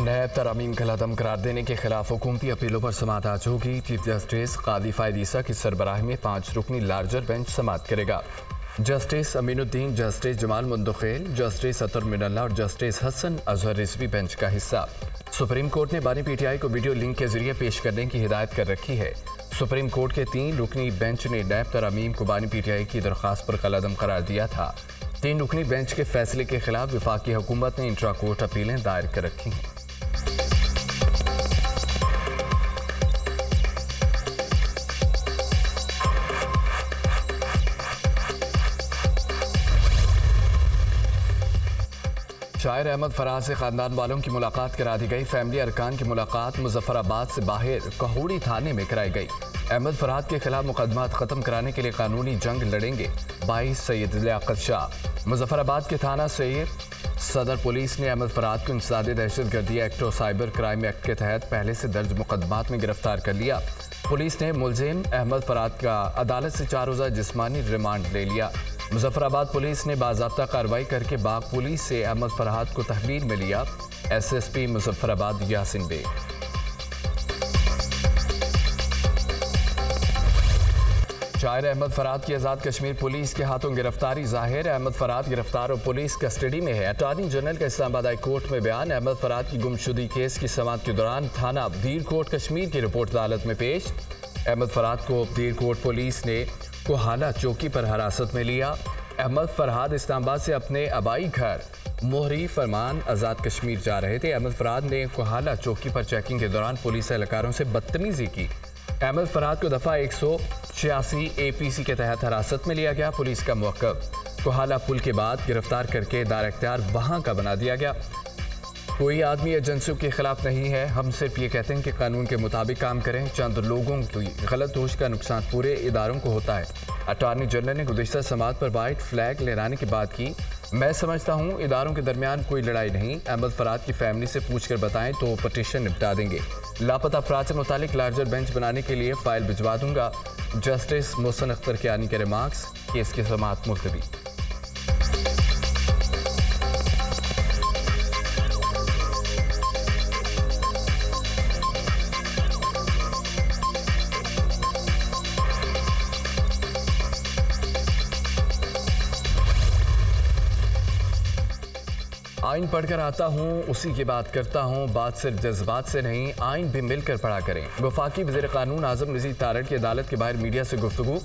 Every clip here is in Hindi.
नैब तरमीम का लदम करार देने के खिलाफ हुकूमती अपीलों पर समाअत आज होगी। चीफ जस्टिस कादी फायद ईसा की सरबराही में 5 रुकनी लार्जर बेंच समाअत करेगा। Justice Aminuddin, justice Jamal Mandokhel, justice Athar Minallah और जस्टिस हसन अजहर रिजवी बेंच का हिस्सा। सुप्रीम कोर्ट ने बानी पीटीआई को वीडियो लिंक के जरिए पेश करने की हिदायत कर रखी है। सुप्रीम कोर्ट के 3 रुकनी बेंच ने नैब तरमीम को बानी पीटीआई की दरख्वास्त पर कलअदम करार दिया था। 3 रुकनी बेंच के फैसले के खिलाफ वफाकी हुकूमत ने इंट्रा कोर्ट अपीलें दायर कर रखी हैं। शायर अहमद फराज से खानदान वालों की मुलाकात करा दी गई। फैमिली अरकान की मुलाकात मुजफ्फराबाद से बाहर कहूड़ी थाने में कराई गई। अहमद फराज के खिलाफ मुकदमात खत्म कराने के लिए कानूनी जंग लड़ेंगे 22 सैयद लियाकत शाह। मुजफ्फराबाद के थाना से सदर पुलिस ने अहमद फराज को इंसदाद दहशतगर्दी एक्ट और साइबर क्राइम एक्ट के तहत पहले से दर्ज मुकदमात में गिरफ्तार कर लिया। पुलिस ने मुलजिम अहमद फराज का अदालत से 4 रोज़ा जिस्मानी रिमांड ले लिया। मुजफ्फराबाद पुलिस ने बाज़ाब्ता कार्रवाई करके बाग पुलिस से अहमद फराज को तहवील में लिया। SSP मुजफ्फराबाद यासिन बेग। शायर अहमद फराज की आज़ाद कश्मीर पुलिस के हाथों गिरफ्तारी जाहिर। अहमद फराज गिरफ्तार और पुलिस कस्टडी में है। अटॉर्नी जनरल का इस्लामाबाद हाई कोर्ट में बयान। अहमद फराज की गुमशुदगी केस की समाअत के दौरान थाना दीर कोट कश्मीर की रिपोर्ट अदालत में पेश। अहमद फराज को दीर कोट पुलिस ने कोहाला चौकी पर हिरासत में लिया। अहमद फरहाद इस्लामाबाद से अपने आबाई घर मोहरी फरमान आज़ाद कश्मीर जा रहे थे। अहमद फरहाद ने कोहाला चौकी पर चेकिंग के दौरान पुलिस एहलकारों से बदतमीजी की। अहमद फरहाद को दफ़ा 186 APC के तहत हिरासत में लिया गया। पुलिस का मौक़िफ़, कोहाला पुल के बाद गिरफ्तार करके दार इख्तियार वहाँ का बना दिया गया। कोई आदमी एजेंसियों के खिलाफ नहीं है, हम सिर्फ ये कहते हैं कि कानून के मुताबिक काम करें। चंद लोगों की गलत होश का नुकसान पूरे इदारों को होता है। अटॉर्नी जनरल ने गुज़िश्ता समाअत पर वाइट फ्लैग लहराने की बात की। मैं समझता हूँ इदारों के दरमियान कोई लड़ाई नहीं। अहमद फराज की फैमिली से पूछ कर बताएं तो पटिशन निपटा देंगे। लापता अफराद से मुतालिक लार्जर बेंच बनाने के लिए फ़ाइल भिजवा दूंगा। जस्टिस मोहसिन अख्तर कियानी के रिमार्क्स। केस की समाअत मुलतवी। आइन पढ़कर आता हूँ, उसी की बात करता हूँ। बात सिर्फ जज्बात से नहीं, आइन भी मिलकर पढ़ा करें। वफाकी वज़ीर कानून आज़म नज़ीर तारड़ की अदालत के बाहर मीडिया से गुफ्तगू।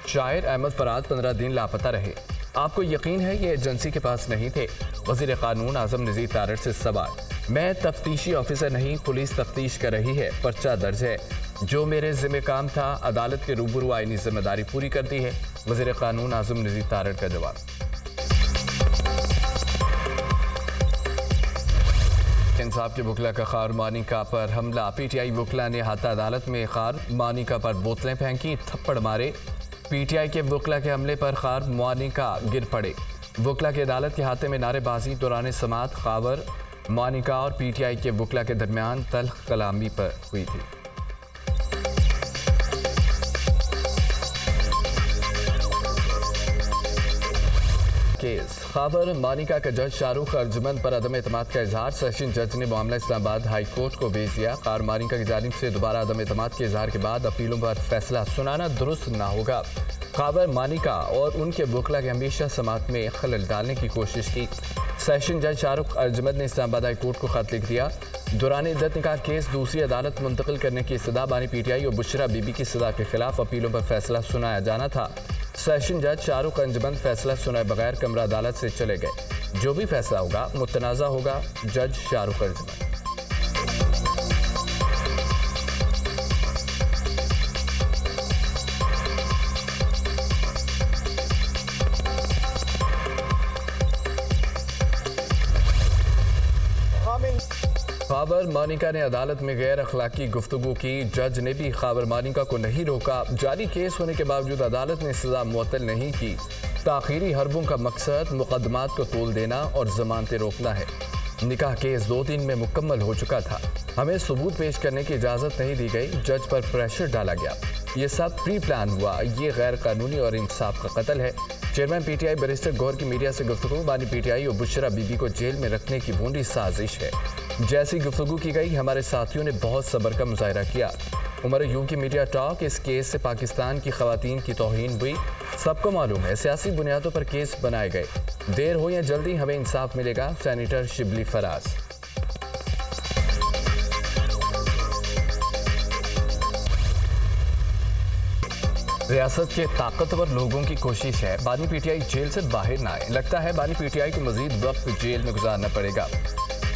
शायर अहमद फराज 15 दिन लापता रहे, आपको यकीन है ये एजेंसी के पास नहीं थे? वज़ीर कानून आज़म नज़ीर तारड़ से सवाल। मैं तफ्तीशी ऑफिसर नहीं, पुलिस तफ्तीश कर रही है, पर्चा दर्ज है। जो मेरे ज़िम्मे काम था अदालत के रूबरू आइनी जिम्मेदारी पूरी करती है। वज़ीर कानून आज़म नज़ीर तारड़ का जवाब। इंसाफ के वकला का खार मानिका पर हमला। PTI वकला ने हाथा अदालत में खार मानिका पर बोतलें फेंकी, थप्पड़ मारे। PTI के वकला के हमले पर खार मानिका गिर पड़े। वकला के अदालत के हाथे में नारेबाजी दौरान समाअत खावर मानिका और PTI के वकला के दरमियान तल्ख कलामी पर हुई थी। केस खावर मानिका का जज शाहरुख अर्जुमंद पर अदम एतमाद का इजहार। सेशन जज ने मामला इस्लामाबाद हाई कोर्ट को भेज दिया। खावर मानिका की जानिब से दोबारा अदम एतमाद के इजहार के बाद अपीलों पर फैसला सुनाना दुरुस्त ना होगा। खावर मानिका और उनके वकला के हमेशा समाअत में खलल डालने की कोशिश की। सेशन जज शाहरुख अर्जुमंद ने इस्लामाबाद हाई कोर्ट को खत लिख दिया। दौरान इद्दत निकाह केस दूसरी अदालत मुंतकिल करने की इस्तदा बानी PTI और बुशरा बीबी की सजा के खिलाफ अपीलों पर फैसला सुनाया जाना था। सेशन जज शाहरुख अर्जुमंद फैसला सुनाए बगैर कमरा अदालत से चले गए। जो भी फैसला होगा मुतनाज़ा होगा। जज शाहरुख अर्जुमंद। खावर मानिका ने अदालत में गैर अखलाकी गुफ्तगू की। जज ने भी खावर मानिका को नहीं रोका। जारी केस होने के बावजूद अदालत ने सजा मुअत्तल नहीं की। ताखीरी हरबों का मकसद मुकदमात को तोल देना और जमानतें रोकना है। निकाह केस 2 दिन में मुकम्मल हो चुका था। हमें सबूत पेश करने की इजाज़त नहीं दी गई। जज पर प्रेशर डाला गया। ये सब प्री प्लान हुआ। ये गैर कानूनी और इंसाफ का कत्ल है। चेयरमैन PTI बैरिस्टर गौहर की मीडिया से गुफ्तगू। बानी PTI और बुशरा बीबी को जेल में रखने की भूंडी साजिश है। जैसी गुफ्तगू की गई, हमारे साथियों ने बहुत सब्र का मुजाहरा किया। उमर यूं की मीडिया टॉक, इस केस से पाकिस्तान की खवातीन की तौहीन हुई। सबको मालूम है सियासी बुनियादों पर केस बनाए गए। देर हो या जल्दी हमें इंसाफ मिलेगा। सेनेटर शिबली फराज। रियासत के ताकतवर लोगों की कोशिश है बानी पीटीआई जेल से बाहर ना आए। लगता है बानी पीटीआई को मजीद वक्त जेल में गुजारना पड़ेगा।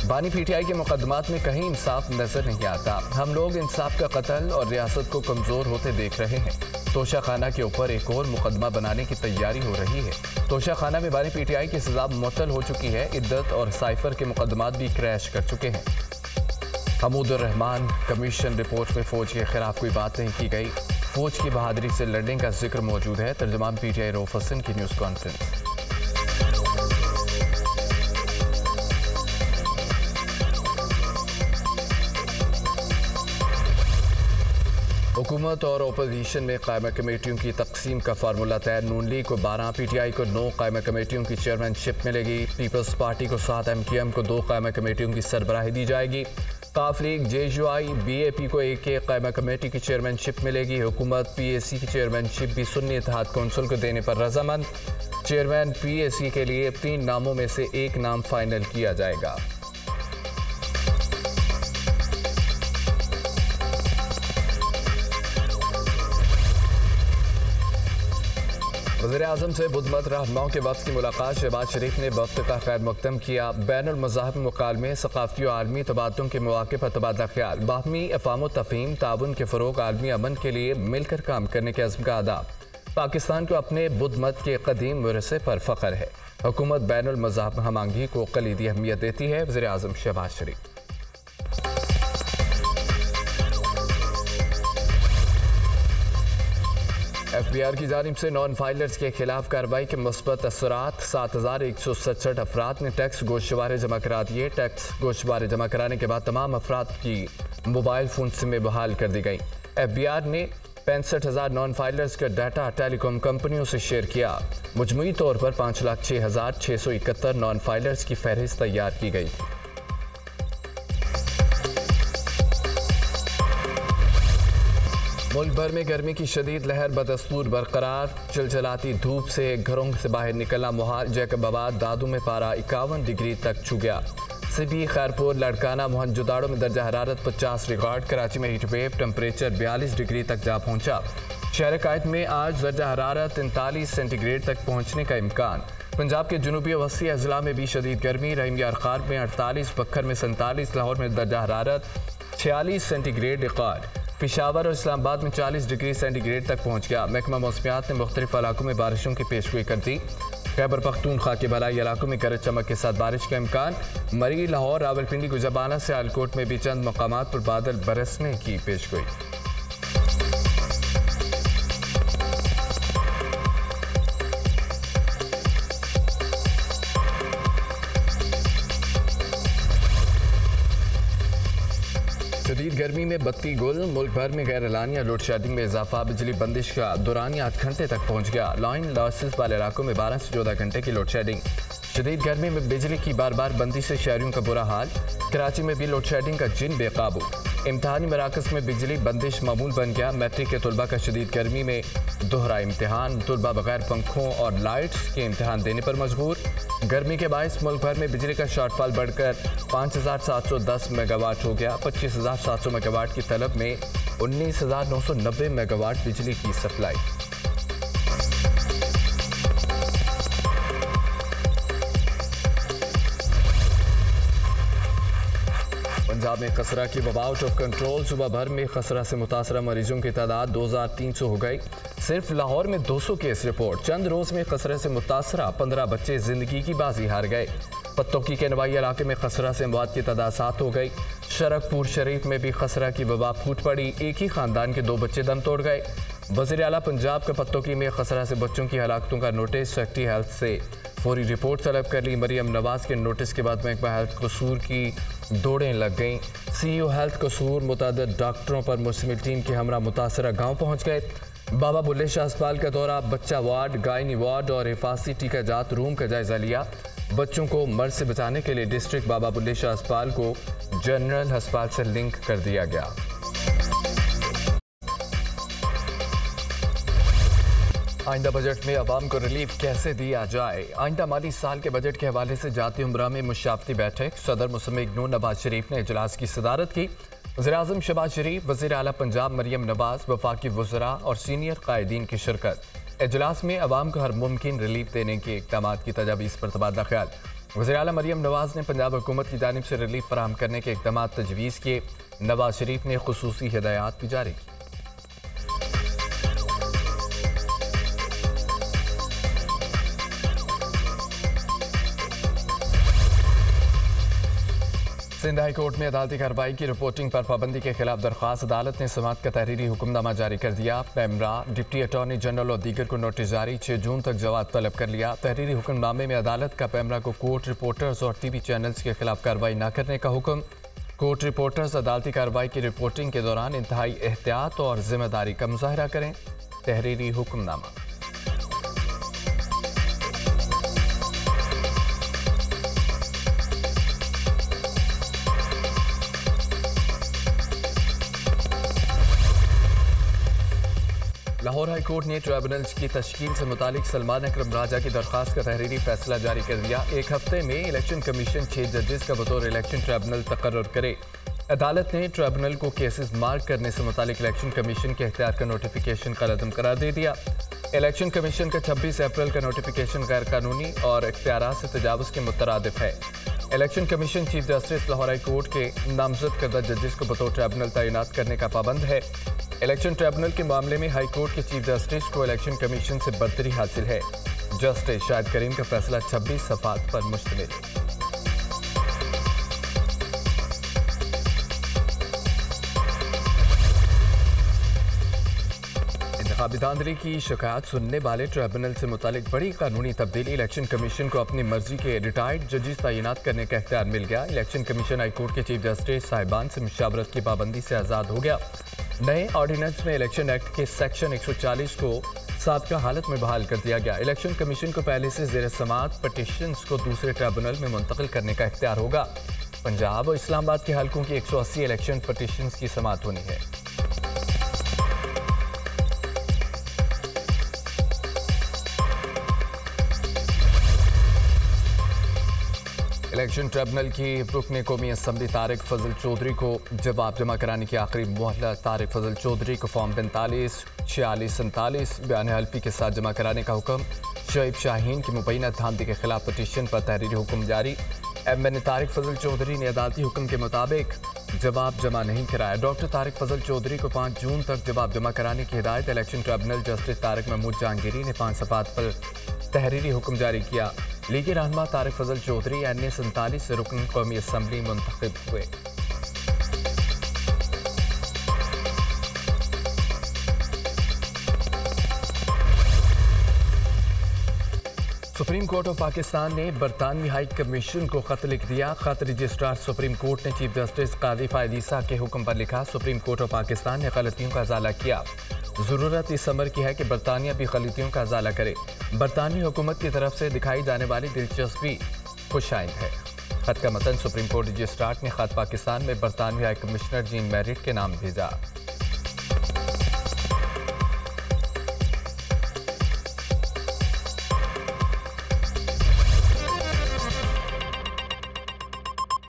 बानी पीटीआई के मुकदमात में कहीं इंसाफ नजर नहीं आता। हम लोग इंसाफ का कत्ल और रियासत को कमजोर होते देख रहे हैं। तोशा खाना के ऊपर एक और मुकदमा बनाने की तैयारी हो रही है। तोशा खाना में बानी पीटीआई की सजा मुअत्तल हो चुकी है। इद्दत और साइफर के मुकदमात भी क्रैश कर चुके हैं। हमूदुर रहमान कमीशन रिपोर्ट में फौज के खिलाफ कोई बात नहीं की गई। फौज की बहादुरी से लड़ने का जिक्र मौजूद है। तर्जुमान पीटीआई रऊफ हसन की न्यूज़ कॉन्फ्रेंस। हुकूमत और अपोजिशन में कायमा कमेटियों की तकसीम का फार्मूला तय। नून लीग को 12, पीटीआई को 9 कायमा कमेटियों की चेयरमैनशिप मिलेगी। पीपल्स पार्टी को 7, एमक्यूएम को 2 कायमा कमेटियों की सरबराही दी जाएगी। काफ लीग, जेयूआई, बीएपी को एक कायमा कमेटी की चेयरमैनशिप मिलेगी। हुकूमत पीएसी की चेयरमैनशिप भी सुन्नी इत्तेहाद कौंसिल को देने पर रजामंद। चेयरमैन पीएसी के लिए 3 नामों में से एक नाम फाइनल किया जाएगा। वज़ीर-ए-आज़म से बुधमत रहनुमाओं के वक्त की मुलाकात। शहबाज शरीफ ने वक्त का खैर मकदम किया। बैनुल मज़ाहिब मुकालमे, सक़ाफ़ती और आलमी तबादलों के मौक़े पर तबादला ख्याल। बाहमी अफ़ाम व तफ़हीम, ताउन के फ़रोग़, आलमी अमन के लिए मिलकर काम करने के अज़्म का अदा। पाकिस्तान को अपने बुधमत के कदीम विरसे पर फ़ख्र है। हुकूमत बैनुल मज़ाहिब हमआहंगी को कलीदी अहमियत देती है। वज़ीर-ए-आज़म शहबाज शरीफ। FBI की जानिब से नॉन फाइलर्स के खिलाफ कार्रवाई के मुस्बत असरात। 7167 अफराद ने टैक्स गोशवारे जमा करा दिए। टैक्स गोशवारे जमा कराने के बाद तमाम अफराद की मोबाइल फ़ोन सिमें बहाल कर दी गई। FBI ने 65,000 नॉन फाइलर्स का डाटा टेलीकॉम कंपनियों से शेयर किया। मजमूई तौर पर 5,06,671 नॉन फाइलर्स की फहरिस्त तैयार की गई। मुल्क भर में गर्मी की शदीद लहर बदस्तूर बरकरार। चिलचिलाती धूप से घरों से बाहर निकलना मुहाल। जैकबाबाद, दादू में पारा 51 डिग्री तक छू गया। सिबी, खैरपुर, लड़काना, मोहनजोदाड़ो में दर्जा हरारत 50 रिकॉर्ड। कराची में हीटवेव टेम्परेचर 42 डिग्री तक जा पहुंचा। शहर कायद में आज दर्जा हरारत 39 सेंटीग्रेड तक पहुंचने का इम्कान। पंजाब के जुनूबी और वसी अजला में भी शदीद गर्मी। रहीम यार खार में 48, बखर में 47, लाहौर में दर्जा हरारत 46 सेंटीग्रेड रिकॉर्ड। पेशावर और इस्लामाबाद में 40 डिग्री सेंटीग्रेड तक पहुंच गया। महकमा मौसमियात ने मुख्तलिफ इलाकों में बारिशों की पेशगोई कर दी। खैबर पख्तूनख्वा के भलाई इलाकों में गरज चमक के साथ बारिश का इम्कान। मरी, लाहौर, रावलपिंडी, गुजराबाना से सियालकोट में भी चंद मकामात पर बादल बरसने की पेशगोई। शदीद गर्मी में बत्ती गुल। मुल्क भर में गैर एलानिया लोड शेडिंग में इजाफा। बिजली बंदिश का दौरानिया 8 घंटे तक पहुंच गया। लाइन लॉसेस वाले इलाकों में 12 से 14 घंटे की लोड शेडिंग। शदीद गर्मी में बिजली की बार बार बंदी से शहरियों का बुरा हाल। कराची में भी लोड शेडिंग का जिन बेकाबू। इम्तहानी मराकज़ में बिजली बंदिश मामूल बन गया। मैट्रिक के तलबा का शदीद गर्मी में दोहरा इम्तहान। तलबा बगैर पंखों और लाइट्स के इम्तहान देने पर मजबूर। गर्मी के बायस मुल्क भर में बिजली का शॉर्टफॉल बढ़कर 5,710 मेगावाट हो गया। 25,700 मेगावाट की तलब में 19,990 मेगावाट बिजली की सप्लाई। पंजाब में खसरा की वबा आउट ऑफ कंट्रोल। सुबह भर में खसरा से मुतासरा मरीजों की तादाद 2,300 हो गई। सिर्फ लाहौर में 200 केस रिपोर्ट। चंद रोज में खसरा से मुतासरा 15 बच्चे जिंदगी की बाजी हार गए। पत्तोकी के नवाई इलाके में खसरा से अमवात की तादाद 7 हो गई। शरकपुर शरीफ में भी खसरा की वबा फूट पड़ी। एक ही खानदान के 2 बच्चे दम तोड़ गए। वज़ीर आला पंजाब का पत्तोकी में खसरा से बच्चों की हलाकतों का नोटिस। सेक्रेटरी हेल्थ से फौरी रिपोर्ट तलब कर ली। मरियम नवाज के नोटिस के बाद महकमा हेल्थ कसूर की दौड़ें लग गईं। CEO हेल्थ कसूर मुतअद्दिद डॉक्टरों पर मुश्तमिल टीम के हमरा मुतासरा गाँव पहुँच गए। बाबा बुल्ले शाह अस्पताल का दौरा, बच्चा वार्ड, गायनी वार्ड और हिफाजती टीका जात रूम का जायजा लिया। बच्चों को मर्ज से बचाने के लिए डिस्ट्रिक्ट बाबा बुल्ले शाह अस्पताल को जनरल अस्पताल से लिंक कर दिया गया। आइंदा बजट में अवाम को रिलीफ कैसे दिया जाए। आइंदा माली साल के बजट के हवाले से जाती उम्रा में मुशावरती बैठक। सदर मुसम्मे इग्नू नवाज शरीफ ने इजलास की सदारत की। वज़ीर-ए-आज़म शहबाज शरीफ, वज़ीर आला पंजाब मरियम नवाज, वफाकी वज़रा और सीनियर कायदीन की शिरकत। इजलास में अवाम को हर मुमकिन रिलीफ देने के इक़दाम की तजावीज़ पर तबादला ख्याल। वज़ीर आला मरियम नवाज ने पंजाब हुकूमत की जानिब से रिलीफ फराहम करने के इक़दाम तजवीज़ किए। नवाज शरीफ ने खुसूसी हिदायत भी जारी की। सिंध हाई कोर्ट में अदालती कार्रवाई की रिपोर्टिंग पर पाबंदी के खिलाफ दरख्वास्त। अदालत ने समाअत का तहरीरी हुक्मनामा जारी कर दिया। पैमरा, डिप्टी अटॉर्नी जनरल और दीगर को नोटिस जारी। 6 जून तक जवाब तलब कर लिया। तहरीरी हुक्मनामे में अदालत का पैमरा को कोर्ट रिपोर्टर्स और टीवी चैनल्स के खिलाफ कार्रवाई न करने का हुक्म। कोर्ट रिपोर्टर्स अदालती कार्रवाई की रिपोर्टिंग के दौरान इंतहाई एहतियात और जिम्मेदारी का मुजाहरा करें। तहरीरी हुक्मनामा। लाहौर हाई कोर्ट ने ट्राइब्यूनल्स की तश्कील से मुतालिक सलमान अकरम राजा की दरख्वास्त का तहरीरी फैसला जारी कर दिया। एक हफ्ते में इलेक्शन कमीशन 6 जजेस का बतौर इलेक्शन ट्राइब्यूनल तकर्रर करे। अदालत ने ट्राइब्यूनल को केसेस मार्क करने से मुतालिक इलेक्शन कमीशन के इख्तियार का नोटिफिकेशन कलअदम करार दे दिया। इलेक्शन कमीशन का 26 अप्रैल का नोटिफिकेशन गैर कानूनी और इख्तियारात से तजावुज़ के मुतरादिफ है। Election commission chief justice Lahore high court के नामजद करदा जजेस को बतौर ट्राइब्यूनल तैनात करने का पाबंद है। इलेक्शन ट्राइब्यूनल के मामले में हाई कोर्ट के चीफ जस्टिस को इलेक्शन कमीशन से बरतरी हासिल है। जस्टिस शाहिद करीम का फैसला 26 सफ़ात पर मुश्तमिल। इंतखाबी धांधली की शिकायत सुनने वाले ट्राइब्यूनल से मुतालिक बड़ी कानूनी तब्दीली। इलेक्शन कमीशन को अपनी मर्जी के रिटायर्ड जजेस तैनात करने का इख्तियार मिल गया। इलेक्शन कमीशन हाई कोर्ट के चीफ जस्टिस साहिबान से मुशावरत की पाबंदी से आज़ाद हो गया। नए ऑर्डिनेंस में इलेक्शन एक्ट के सेक्शन 140 को साबका हालत में बहाल कर दिया गया। इलेक्शन कमीशन को पहले से ज़ेर समाअत पटिशन्स को दूसरे ट्राइब्यूनल में मुंतकिल करने का इख्तियार होगा। पंजाब और इस्लामाबाद के हलकों की 180 इलेक्शन पटिशन्स की समाअत होनी है। इलेक्शन ट्रिब्यूनल की रुकन कौमी असम्बली तारिक फजल चौधरी को जवाब जमा कराने की आखिरी मोहलत। तारिक फजल चौधरी को फॉर्म 45, 46, 47 बयान हल्फी के साथ जमा कराने का हुक्म। शोएब शाहीन की मुबैना धांधली के खिलाफ पटिशन पर तहरीरी हुक्म जारी। एमएन तारिक फजल चौधरी ने अदालती हुक्म के मुताबिक जवाब जमा नहीं कराया। डॉक्टर तारिक फजल चौधरी को 5 जून तक जवाब जमा कराने की हिदायत। Election tribunal justice Tariq Mahmood Jahangiri ने 5 सफ़ात पर तहरीरी हुक्म जारी किया। लीगी रहनुमा तारिक फजल चौधरी NA 47 से रुकन कौमी असम्बली मुंतखब हुए। सुप्रीम कोर्ट ऑफ पाकिस्तान ने बरतानवी हाई कमीशन को खत लिख दिया। खत रजिस्ट्रार सुप्रीम कोर्ट ने चीफ जस्टिस कादी फायद ईसा के हुक्म पर लिखा। सुप्रीम कोर्ट ऑफ पाकिस्तान ने गलतियों का इजाला किया। ज़रूरत इस अमर की है कि बरतानिया भी गलतियों का इजाला करे। बरतानवी हुकूमत की तरफ से दिखाई जाने वाली दिलचस्पी खुशाइंद है। खत का मतन सुप्रीम कोर्ट रजिस्ट्रार ने खत पाकिस्तान में बरतानवी हाई कमिश्नर जीन मैरिट के नाम भेजा।